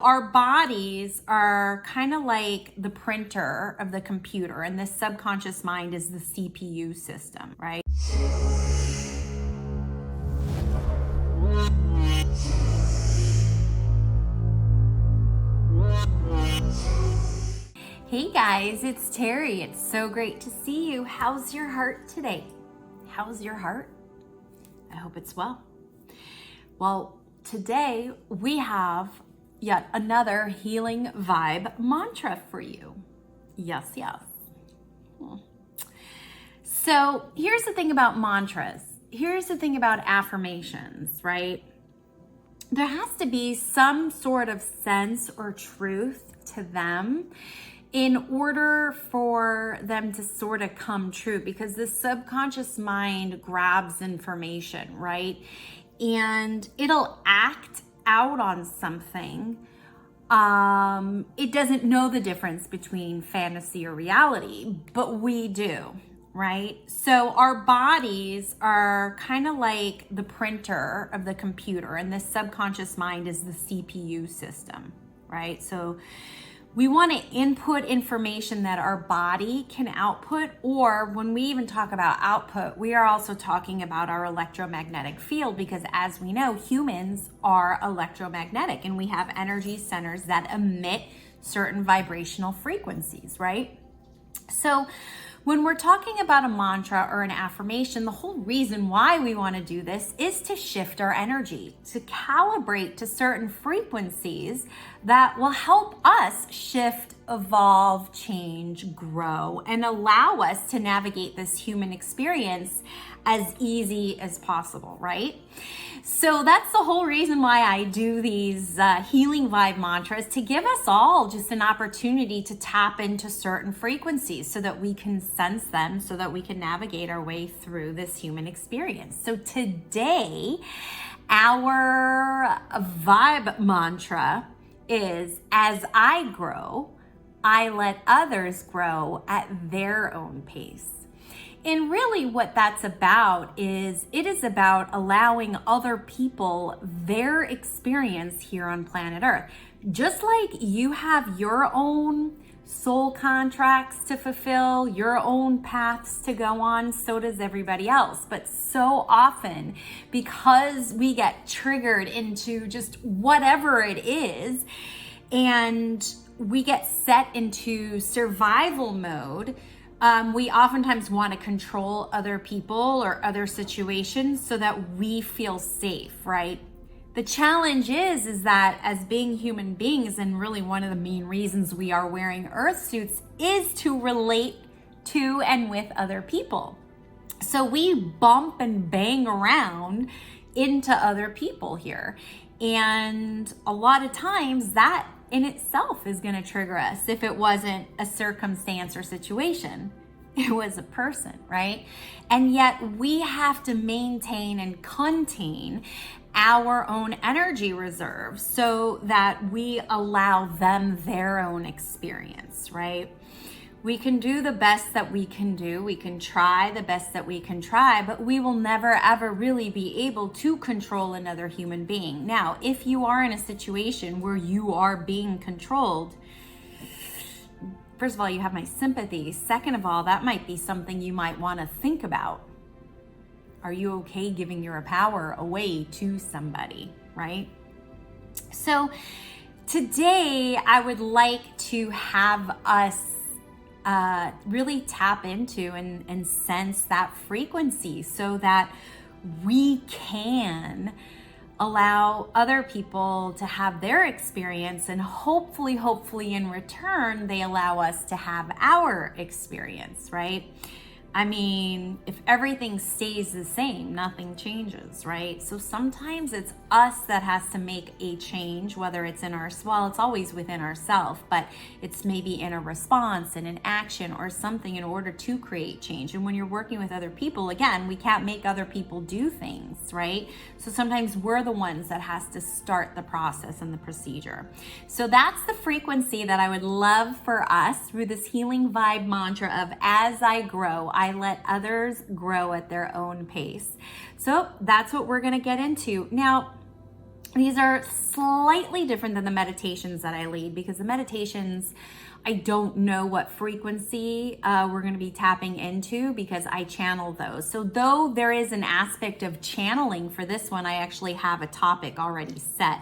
Our bodies are kind of like the printer of the computer, and this subconscious mind is the CPU system, right? Hey guys, it's Terry. It's so great to see you. How's your heart today? How's your heart? I hope it's well. Well, today we have yet another healing vibe mantra for you. Yes. So here's the thing about mantras. Here's the thing about affirmations, right? There has to be some sort of sense or truth to them in order for them to sort of come true, because the subconscious mind grabs information, right? And it'll act out on something. It doesn't know the difference between fantasy or reality, but we do, right? So our bodies are kind of like the printer of the computer, and this subconscious mind is the CPU system, right? So we want to input information that our body can output, or when we even talk about output, we are also talking about our electromagnetic field, because as we know, humans are electromagnetic and we have energy centers that emit certain vibrational frequencies, right? So when we're talking about a mantra or an affirmation, the whole reason why we want to do this is to shift our energy, to calibrate to certain frequencies that will help us shift, evolve, change, grow, and allow us to navigate this human experience as easy as possible, right? So that's the whole reason why I do these healing vibe mantras, to give us all just an opportunity to tap into certain frequencies so that we can sense them, so that we can navigate our way through this human experience. So today, our vibe mantra is, as I grow, I let others grow at their own pace. And really what that's about is, it is about allowing other people their experience here on planet Earth. Just like you have your own soul contracts to fulfill, your own paths to go on, so does everybody else. But so often, because we get triggered into just whatever it is, and we get set into survival mode, we oftentimes want to control other people or other situations so that we feel safe, right? The challenge is that as being human beings, and really one of the main reasons we are wearing earth suits, is to relate to and with other people. So we bump and bang around into other people here. And a lot of times that in itself is going to trigger us. If it wasn't a circumstance or situation, it was a person, right? And yet we have to maintain and contain our own energy reserves so that we allow them their own experience, right? We can do the best that we can do. We can try the best that we can try, but we will never ever really be able to control another human being. Now, if you are in a situation where you are being controlled, first of all, you have my sympathy. Second of all, that might be something you might want to think about. Are you okay giving your power away to somebody, right? So today I would like to have us really tap into and sense that frequency so that we can allow other people to have their experience, and hopefully in return, they allow us to have our experience, right? I mean, if everything stays the same, nothing changes, right? So sometimes it's us that has to make a change, whether it's in our, well, it's always within ourselves, but it's maybe in a response, in an action or something in order to create change. And when you're working with other people, again, we can't make other people do things, right? So sometimes we're the ones that has to start the process and the procedure. So that's the frequency that I would love for us through this healing vibe mantra of, as I grow, I let others grow at their own pace. So that's what we're going to get into. Now, These are slightly different than the meditations that I lead, because the meditations, I don't know what frequency we're going to be tapping into because I channel those. So though there is an aspect of channeling for this one, I actually have a topic already set.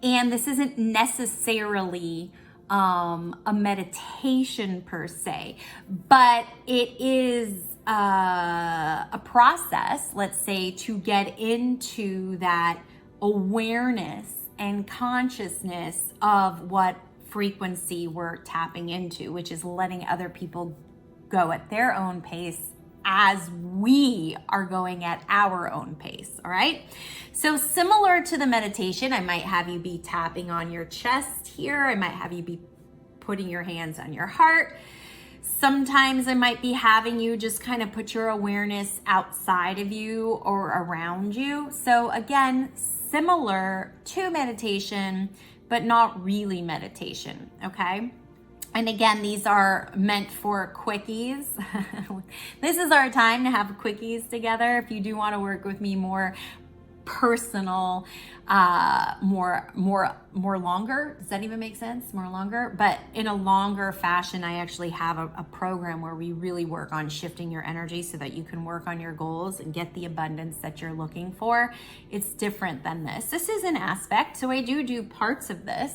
And this isn't necessarily a meditation per se, but it is a process, let's say, to get into that awareness and consciousness of what frequency we're tapping into, which is letting other people go at their own pace as we are going at our own pace. All right. So similar to the meditation, I might have you be tapping on your chest here. I might have you be putting your hands on your heart. Sometimes I might be having you just kind of put your awareness outside of you or around you. So again, similar to meditation, but not really meditation. Okay. And again, these are meant for quickies. This is our time to have quickies together. If you do want to work with me more personal, more longer. Does that even make sense? More longer, but in a longer fashion, I actually have a program where we really work on shifting your energy so that you can work on your goals and get the abundance that you're looking for. It's different than this. This is an aspect. So I do parts of this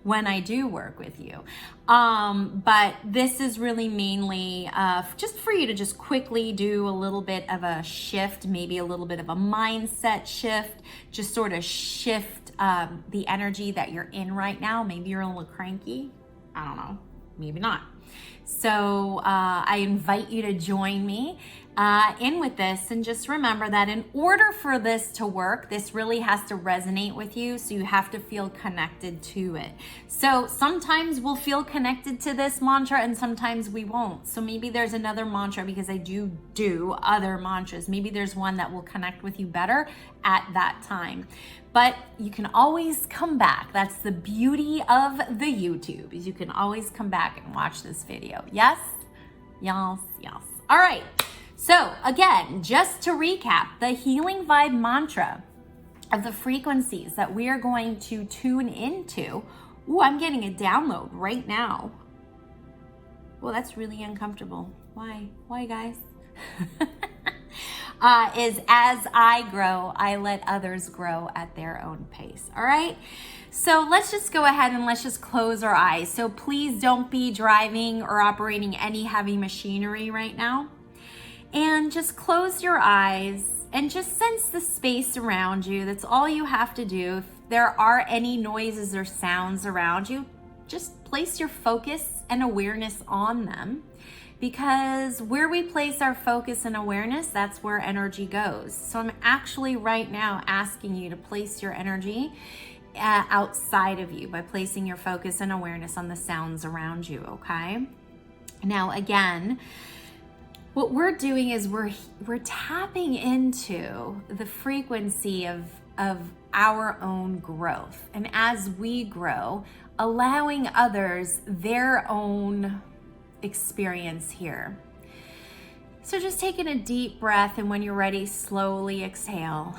when I do work with you. But this is really mainly just for you to just quickly do a little bit of a shift, maybe a little bit of a mindset shift, just sort of shift the energy that you're in right now. Maybe you're a little cranky. I don't know, maybe not. So I invite you to join me in with this, and just remember that in order for this to work, this really has to resonate with you. So you have to feel connected to it. So sometimes we'll feel connected to this mantra and sometimes we won't. So maybe there's another mantra, because I do other mantras. Maybe there's one that will connect with you better at that time. But you can always come back. That's the beauty of the YouTube, is you can always come back and watch this video. Yes? Yes, yes. All right. So again, just to recap, the healing vibe mantra of the frequencies that we are going to tune into. Ooh, I'm getting a download right now. Well, that's really uncomfortable. Why? Why, guys? Is as I grow, I let others grow at their own pace. All right. So let's just go ahead and let's just close our eyes. So please don't be driving or operating any heavy machinery right now. And just close your eyes and just sense the space around you. That's all you have to do. If there are any noises or sounds around you, just place your focus and awareness on them. Because where we place our focus and awareness, that's where energy goes. So I'm actually right now asking you to place your energy outside of you by placing your focus and awareness on the sounds around you, okay? Now, again, what we're doing is we're tapping into the frequency of our own growth. And as we grow, allowing others their own experience here. So just taking a deep breath, and when you're ready, slowly exhale.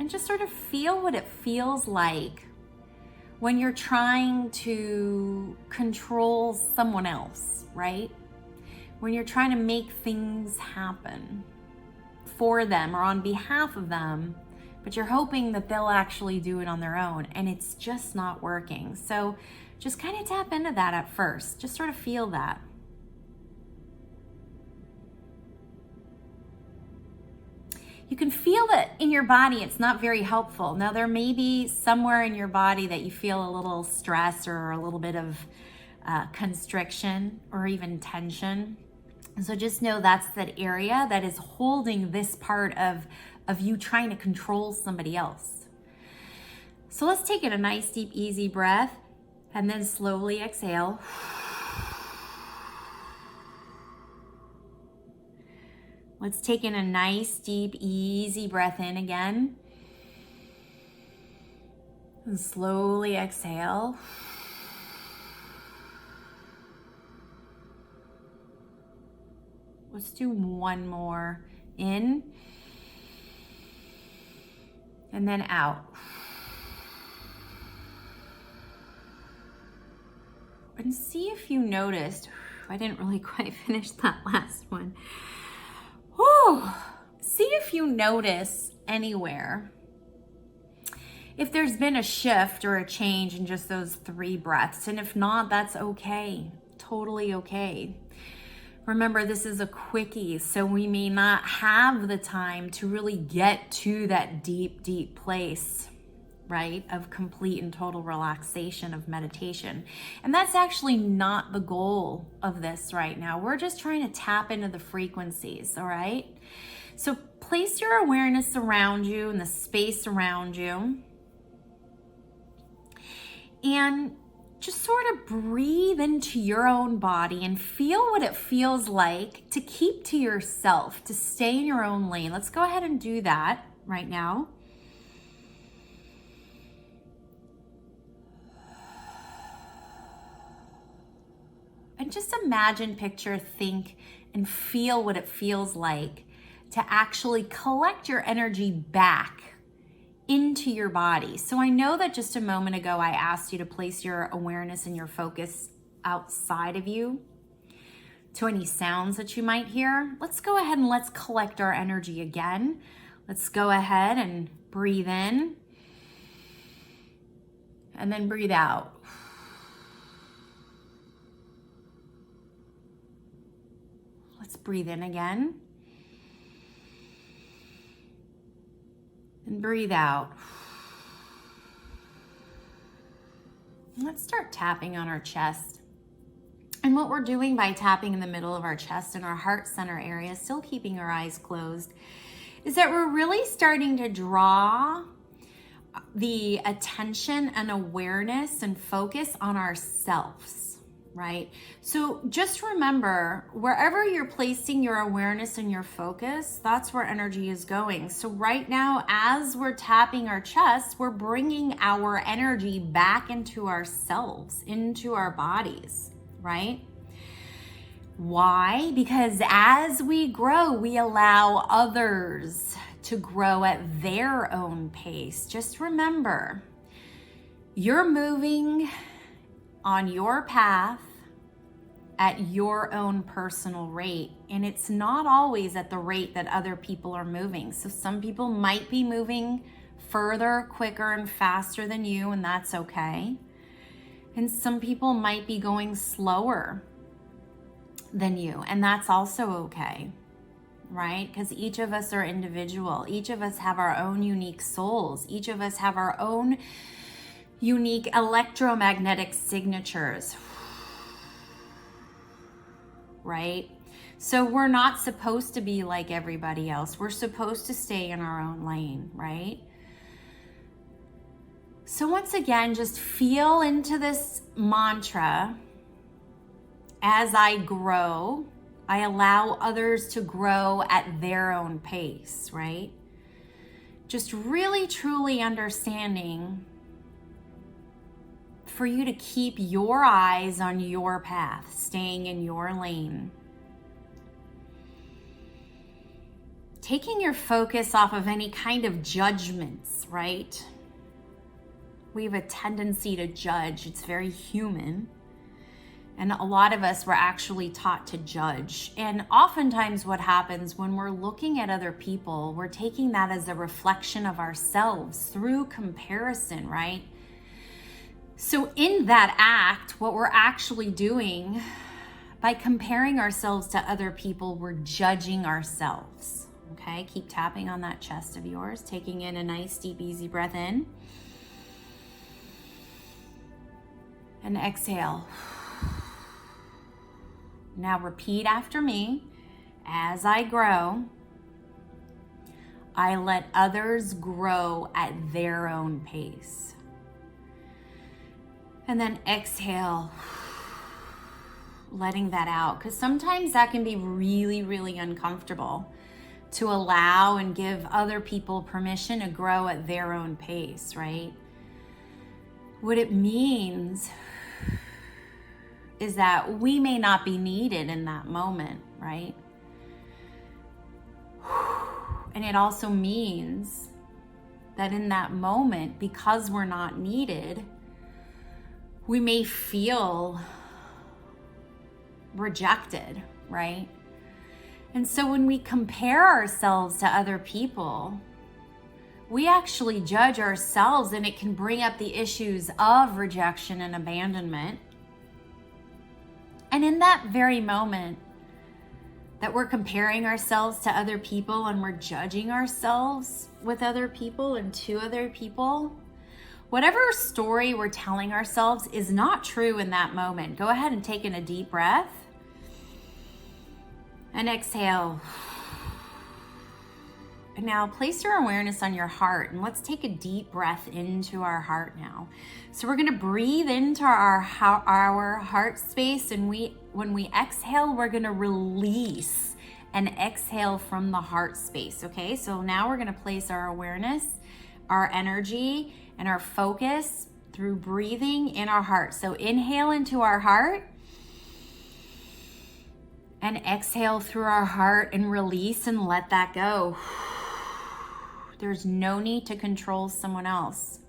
And just sort of feel what it feels like when you're trying to control someone else, right? When you're trying to make things happen for them or on behalf of them, but you're hoping that they'll actually do it on their own, and it's just not working. So just kind of tap into that at first. Just sort of feel that. You can feel that in your body. It's not very helpful. Now, there may be somewhere in your body that you feel a little stress or a little bit of constriction or even tension. So just know that's that area that is holding this part of you trying to control somebody else. So let's take in a nice, deep, easy breath, and then slowly exhale. Let's take in a nice, deep, easy breath in again. And slowly exhale. Let's do one more. In. And then out. And see if you noticed, I didn't really quite finish that last one. Whew. See if you notice anywhere if there's been a shift or a change in just those 3 breaths. And if not, that's okay. Totally okay. Remember, this is a quickie, so we may not have the time to really get to that deep, deep place, right, of complete and total relaxation of meditation. And that's actually not the goal of this right now. We're just trying to tap into the frequencies, all right? So place your awareness around you and the space around you. And just sort of breathe into your own body and feel what it feels like to keep to yourself, to stay in your own lane. Let's go ahead and do that right now. And just imagine, picture, think, and feel what it feels like to actually collect your energy back into your body. So I know that just a moment ago I asked you to place your awareness and your focus outside of you to any sounds that you might hear. Let's go ahead and let's collect our energy again. Let's go ahead and breathe in and then breathe out. Let's breathe in again. And breathe out. Let's start tapping on our chest. And what we're doing by tapping in the middle of our chest and our heart center area, still keeping our eyes closed, is that we're really starting to draw the attention and awareness and focus on ourselves. Right? So just remember, wherever you're placing your awareness and your focus, that's where energy is going. So right now, as we're tapping our chest, we're bringing our energy back into ourselves, into our bodies, right? Why? Because as we grow, we allow others to grow at their own pace. Just remember, you're moving on your path at your own personal rate, and it's not always at the rate that other people are moving. So some people might be moving further, quicker, and faster than you, and that's okay. And some people might be going slower than you, and that's also okay, right? Because each of us are individual. Each of us have our own unique souls. Each of us have our own unique electromagnetic signatures, right? So we're not supposed to be like everybody else. We're supposed to stay in our own lane, right? So once again, just feel into this mantra. As I grow, I allow others to grow at their own pace, right? Just really, truly understanding for you to keep your eyes on your path, staying in your lane. Taking your focus off of any kind of judgments, right? We have a tendency to judge. It's very human. And a lot of us were actually taught to judge. And oftentimes what happens when we're looking at other people, we're taking that as a reflection of ourselves through comparison, right? So in that act, what we're actually doing by comparing ourselves to other people, we're judging ourselves. Okay, keep tapping on that chest of yours, taking in a nice, deep, easy breath in. And exhale. Now repeat after me. As I grow, I let others grow at their own pace. And then exhale, letting that out. Because sometimes that can be really, really uncomfortable to allow and give other people permission to grow at their own pace, right? What it means is that we may not be needed in that moment, right? And it also means that in that moment, because we're not needed, we may feel rejected, right? And so when we compare ourselves to other people, we actually judge ourselves, and it can bring up the issues of rejection and abandonment. And in that very moment that we're comparing ourselves to other people and we're judging ourselves with other people and to other people, whatever story we're telling ourselves is not true in that moment. Go ahead and take in a deep breath and exhale. And now place your awareness on your heart, and let's take a deep breath into our heart now. So we're gonna breathe into our heart space, and when we exhale, we're gonna release and exhale from the heart space, okay? So now we're gonna place our awareness, our energy, and our focus through breathing in our heart. So inhale into our heart, and exhale through our heart and release and let that go. There's no need to control someone else.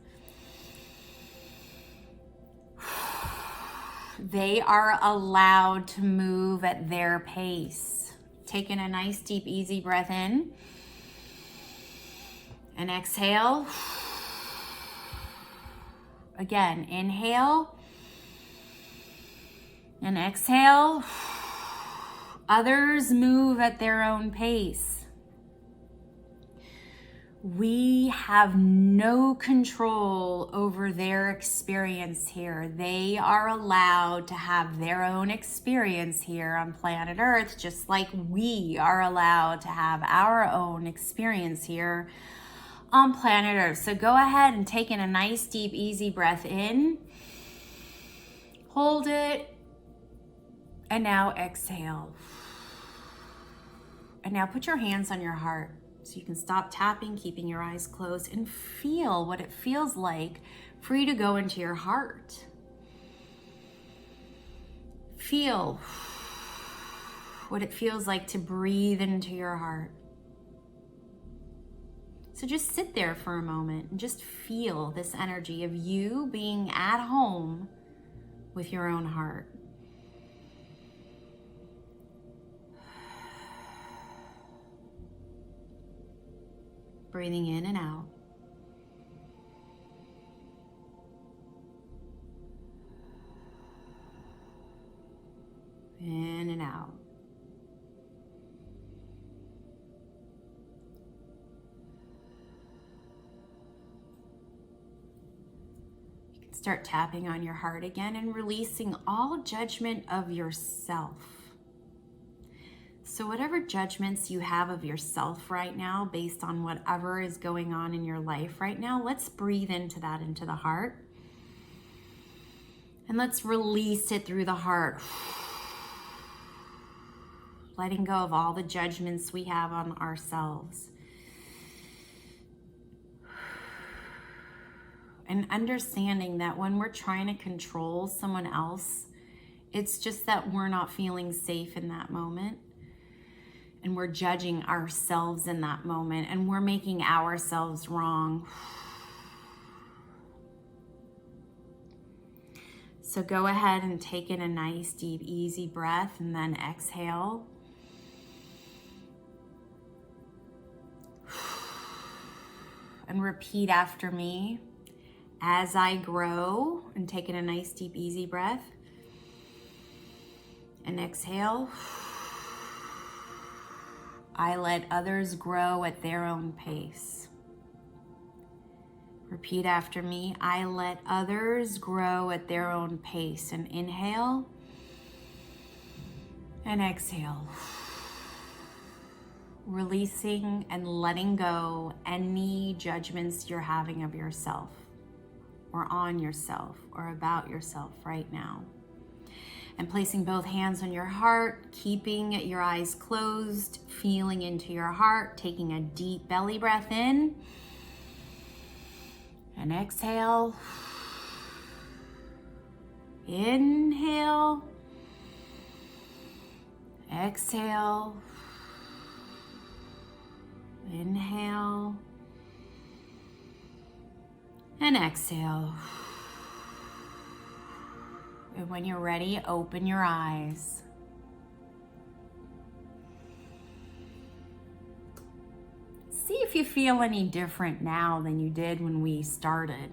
They are allowed to move at their pace. Taking a nice, deep, easy breath in. And exhale. Again, inhale. And exhale. Others move at their own pace. We have no control over their experience here. They are allowed to have their own experience here on planet Earth, just like we are allowed to have our own experience here on planet Earth. So go ahead and take in a nice, deep, easy breath in. Hold it. And now exhale. And now put your hands on your heart. So you can stop tapping, keeping your eyes closed, and feel what it feels like for you to go into your heart. Feel what it feels like to breathe into your heart. So just sit there for a moment and just feel this energy of you being at home with your own heart. Breathing in and out. In and out. You can start tapping on your heart again and releasing all judgment of yourself. So whatever judgments you have of yourself right now, based on whatever is going on in your life right now, let's breathe into that, into the heart. And let's release it through the heart. Letting go of all the judgments we have on ourselves. And understanding that when we're trying to control someone else, it's just that we're not feeling safe in that moment. And we're judging ourselves in that moment, and we're making ourselves wrong. So go ahead and take in a nice, deep, easy breath, and then exhale. And repeat after me. As I grow, and take in a nice, deep, easy breath. And exhale. I let others grow at their own pace. Repeat after me. I let others grow at their own pace. And inhale. And exhale. Releasing and letting go any judgments you're having of yourself, or on yourself, or about yourself right now. And placing both hands on your heart, keeping your eyes closed, feeling into your heart, taking a deep belly breath in, and exhale. Inhale, exhale, inhale, And exhale. And when you're ready, open your eyes. See if you feel any different now than you did when we started.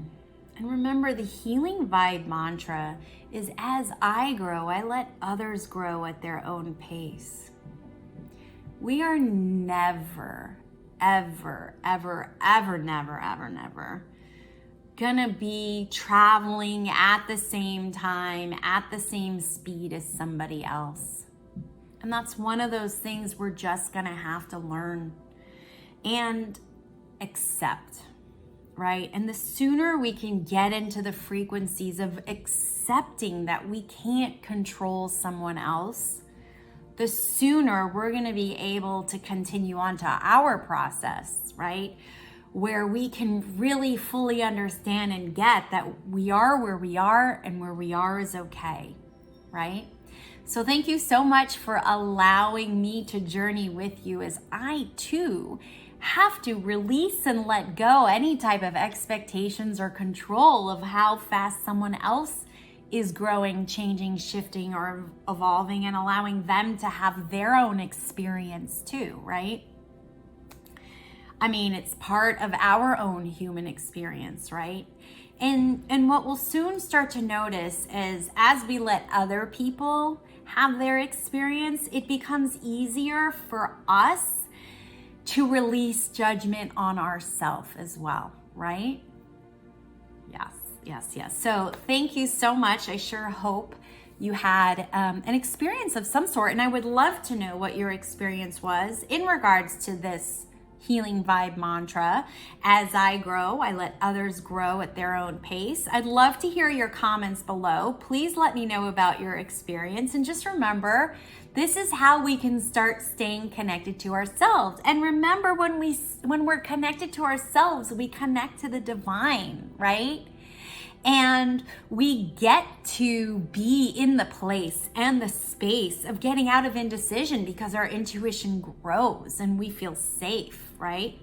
And remember, the healing vibe mantra is, as I grow, I let others grow at their own pace. We are never, ever, ever, ever, never, ever, never gonna be traveling at the same time, at the same speed as somebody else. And that's one of those things we're just gonna have to learn and accept, right? And the sooner we can get into the frequencies of accepting that we can't control someone else, the sooner we're going to be able to continue on to our process, right? Where we can really fully understand and get that we are where we are, and where we are is okay, right? So thank you so much for allowing me to journey with you as I too have to release and let go any type of expectations or control of how fast someone else is growing, changing, shifting, or evolving, and allowing them to have their own experience too, right? I mean, it's part of our own human experience, right? And what we'll soon start to notice is, as we let other people have their experience, it becomes easier for us to release judgment on ourselves as well, right? Yes. So thank you so much. I sure hope you had an experience of some sort, and I would love to know what your experience was in regards to this healing vibe mantra. As I grow, I let others grow at their own pace. I'd love to hear your comments below. Please let me know about your experience, and just remember, this is how we can start staying connected to ourselves. And remember, when we're connected to ourselves, we connect to the divine, right? And we get to be in the place and the space of getting out of indecision, because our intuition grows and we feel safe, right?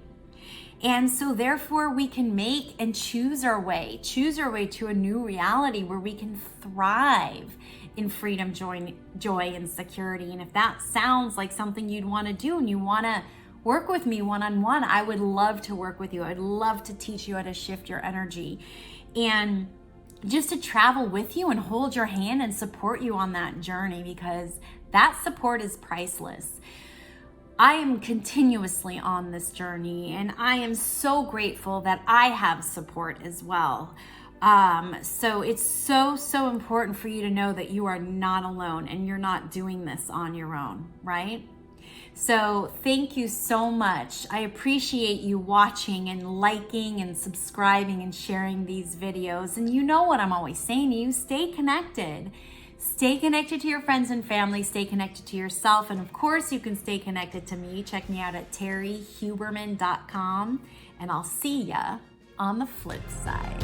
And so therefore we can make and choose our way to a new reality where we can thrive in freedom, joy, and security. And if that sounds like something you'd want to do, and you want to work with me one-on-one, I would love to work with you. I'd love to teach you how to shift your energy, and just to travel with you and hold your hand and support you on that journey, because that support is priceless. I am continuously on this journey, and I am so grateful that I have support as well. So it's so important for you to know that you are not alone and you're not doing this on your own, right? So thank you so much. I appreciate you watching and liking and subscribing and sharing these videos. And you know what I'm always saying to you, stay connected. Stay connected to your friends and family, stay connected to yourself, and of course you can stay connected to me. Check me out at terryhuberman.com, and I'll see ya on the flip side.